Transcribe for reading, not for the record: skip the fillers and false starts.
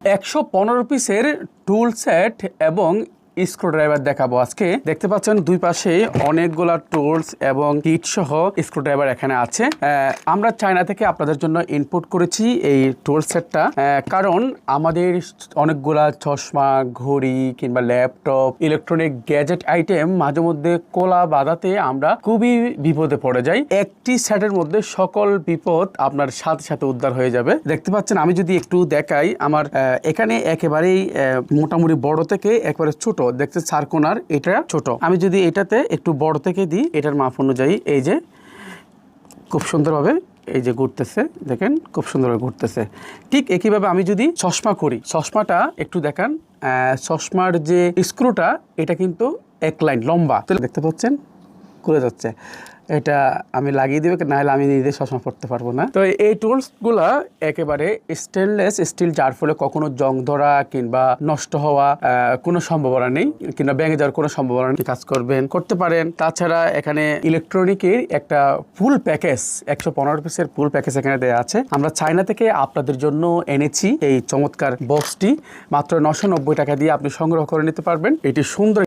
115 পিসের টুল সেট এবং স্ক্রুড্রাইভার দেখাবো আজকে। দেখতে পাচ্ছেন দুই পাশে অনেকগুলা টুলস এবং কিট সহ স্ক্রুড্রাইভার এখানে আছে। আমরা চায়না থেকে আপনাদের জন্য ইনপুট করেছি এই টুল সেটটা, কারণ আমাদের অনেকগুলা চশমা, ঘড়ি কিংবা ল্যাপটপ, ইলেকট্রনিক গ্যাজেট আইটেম মাঝে মধ্যে কোলা বাঁধাতে আমরা খুবই বিপদে পড়ে যাই। একটি সেটের মধ্যে সকল বিপদ আপনার সাথে সাথে উদ্ধার হয়ে যাবে। দেখতে পাচ্ছেন, আমি যদি একটু দেখাই, আমার এখানে একেবারেই মোটামুটি বড় থেকে একেবারে ছোট দেখতে চারকোনার, এটা ছোট। আমি যদি এটাতে একটু বড় থেকে দিই, এটার মাপ অনুযায়ী এই যে খুব সুন্দরভাবে এই যে ঘুরতেছে, দেখেন খুব সুন্দরভাবে ঘুরতেছে। ঠিক একইভাবে আমি যদি চশমা করি, চশমাটা একটু দেখান, চশমার যে স্ক্রুটা এটা কিন্তু এক লাইন লম্বা, দেখতে পাচ্ছেন খুলে যাচ্ছে। এটা আমি লাগিয়ে দেবো, নাহলে আমি নিজে চশমা পড়তে পারবো না। তো এই টুলসগুলা একেবারে স্টেনলেস স্টিল, যার ফলে কখনো জং ধরা কিংবা নষ্ট হওয়া কোনো সম্ভাবনা নেই, কিংবা ভেঙে যাওয়ার কোনো সম্ভাবনা নেই। কাজ করতে পারেন। তাছাড়া এখানে ইলেকট্রনিকের একটা ফুল প্যাকেজ, 115 পিসের ফুল প্যাকেজ এখানে দেওয়া আছে। আমরা চায়না থেকে আপনাদের জন্য এনেছি এই চমৎকার বক্সটি। মাত্র 990 টাকা দিয়ে আপনি সংগ্রহ করে নিতে পারবেন। এটি সুন্দর